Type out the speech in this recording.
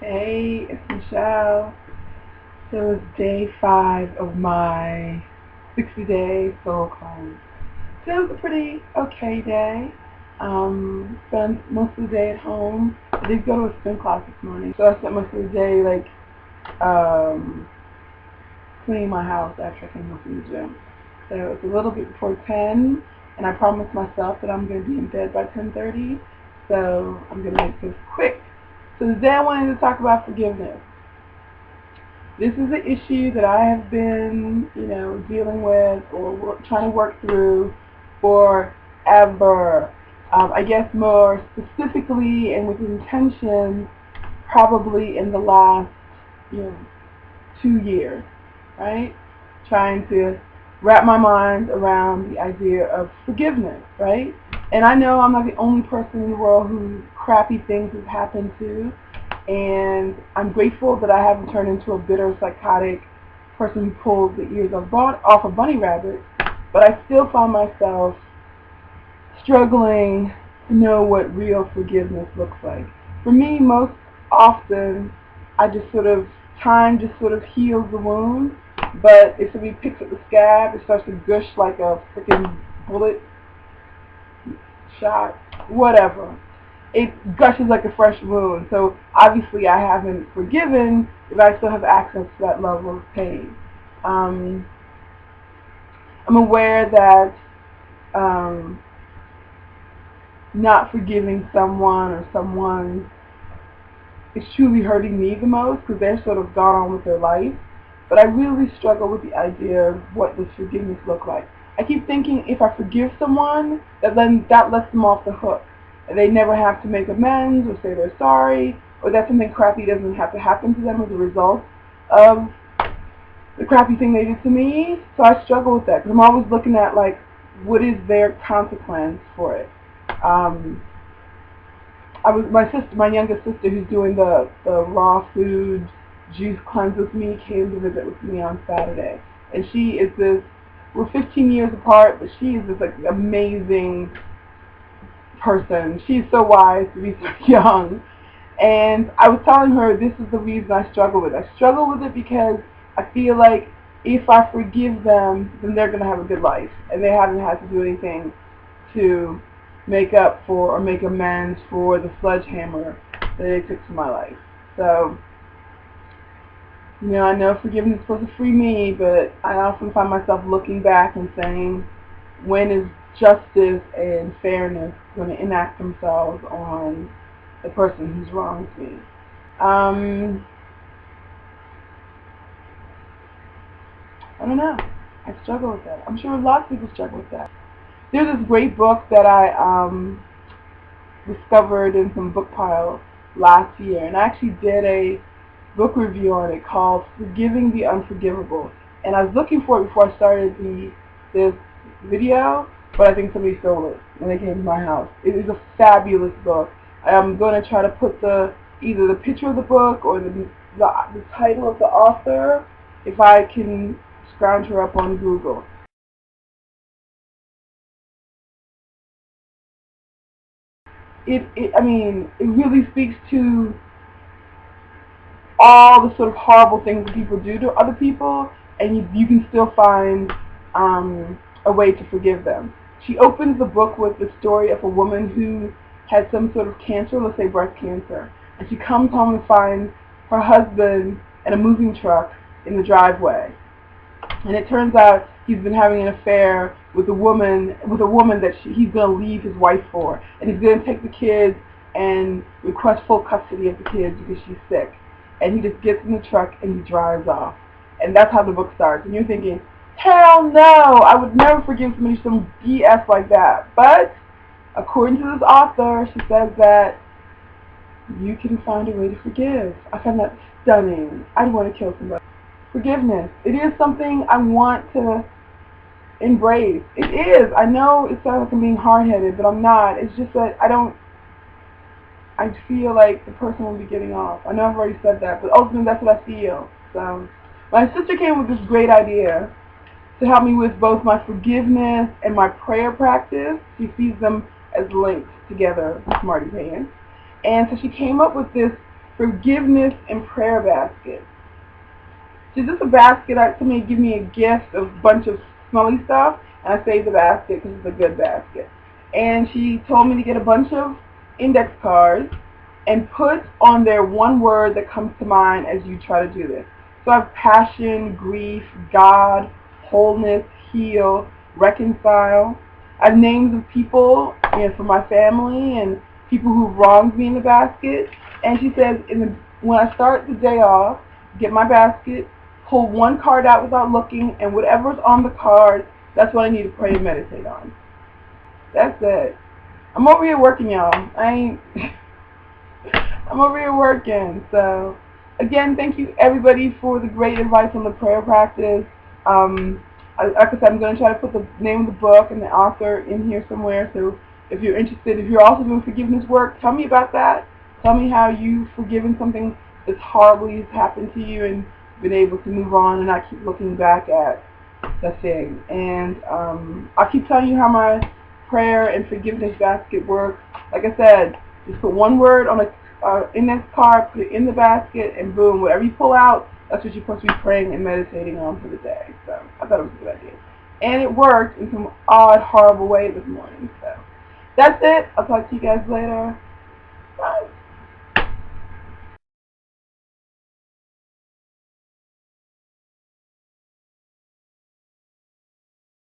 Hey, it's Michelle. So it's day 5 of my 60-day soul cleanse. So it was a pretty okay day. Spent most of the day at home. I did go to a spin class this morning, so I spent most of the day um, cleaning my house after I came home from the gym. So it's a little bit before 10, and I promised myself that I'm going to be in bed by 10:30. So I'm going to make this quick. So today I wanted to talk about forgiveness. This is an issue that I have been, dealing with or trying to work through forever. I guess more specifically and with intention, probably in the last, you know, 2 years, right? Trying to wrap my mind around the idea of forgiveness, right? And I know I'm not the only person in the world who crappy things have happened to, and I'm grateful that I haven't turned into a bitter, psychotic person who pulls the ears off a bunny rabbit, but I still find myself struggling to know what real forgiveness looks like. For me, most often, time just sort of heals the wound, but if somebody picks up the scab, it starts to gush like a freaking bullet shot, whatever. It gushes like a fresh wound. So obviously I haven't forgiven if I still have access to that level of pain. I'm aware that not forgiving someone or someone is truly hurting me the most because they're sort of gone on with their life. But I really struggle with the idea of what does forgiveness look like. I keep thinking if I forgive someone, then that lets them off the hook. They never have to make amends or say they're sorry, or that something crappy doesn't have to happen to them as a result of the crappy thing they did to me. So I struggle with that because I'm always looking at what is their consequence for it. My youngest sister, who's doing the raw food juice cleanse with me, came to visit with me on Saturday, and we're 15 years apart, but she is this amazing person. She's so wise to be so young. And I was telling her this is the reason I struggle with it. I struggle with it because I feel like if I forgive them, then they're going to have a good life. And they haven't had to do anything to make up for or make amends for the sledgehammer that they took from my life. So, I know forgiveness is supposed to free me, but I often find myself looking back and saying, when is justice and fairness going to enact themselves on the person who's wronged me? I don't know. I struggle with that. I'm sure lots of people struggle with that. There's this great book that I discovered in some book piles last year, and I actually did a book review on it called Forgiving the Unforgivable. And I was looking for it before I started this video, but I think somebody stole it when they came to my house. It is a fabulous book. I'm going to try to put either the picture of the book or the title of the author, if I can scrounge her up on Google. It really speaks to all the sort of horrible things that people do to other people, and you can still find a way to forgive them. She opens the book with the story of a woman who had some sort of cancer, let's say breast cancer, and she comes home and finds her husband in a moving truck in the driveway. And it turns out he's been having an affair with a woman that he's going to leave his wife for, and he's going to take the kids and request full custody of the kids because she's sick. And he just gets in the truck and he drives off. And that's how the book starts. And you're thinking, hell no, I would never forgive somebody some BS like that. But according to this author, she says that you can find a way to forgive. I find that stunning. I'd want to kill somebody. Forgiveness. It is something I want to embrace. It is. I know it sounds like I'm being hard-headed, but I'm not. It's just that I feel like the person will be getting off. I know I've already said that, but ultimately that's what I feel. So my sister came with this great idea to help me with both my forgiveness and my prayer practice. She sees them as linked together, smarty pants. And so she came up with this forgiveness and prayer basket. So this is a basket. Somebody give me a gift of a bunch of smelly stuff, and I saved the basket because it's a good basket. And she told me to get a bunch of index cards and put on there one word that comes to mind as you try to do this. So I have passion, grief, God, wholeness, heal, reconcile. I have names of people, from my family and people who wronged me in the basket. And she says, when I start the day off, get my basket, pull one card out without looking, and whatever's on the card, that's what I need to pray and meditate on. That's it. I'm over here working, y'all. I'm over here working. So, again, thank you everybody for the great advice on the prayer practice. Like I said, I'm going to try to put the name of the book and the author in here somewhere. So if you're interested, if you're also doing forgiveness work, tell me about that. Tell me how you've forgiven something that's horribly has happened to you and been able to move on and not keep looking back at the thing. And I'll keep telling you how my prayer and forgiveness basket works. Like I said, just put one word on a index card, put it in the basket, and boom, whatever you pull out, that's what you're supposed to be praying and meditating on for the day. So I thought it was a good idea. And it worked in some odd, horrible way this morning. So that's it. I'll talk to you guys later.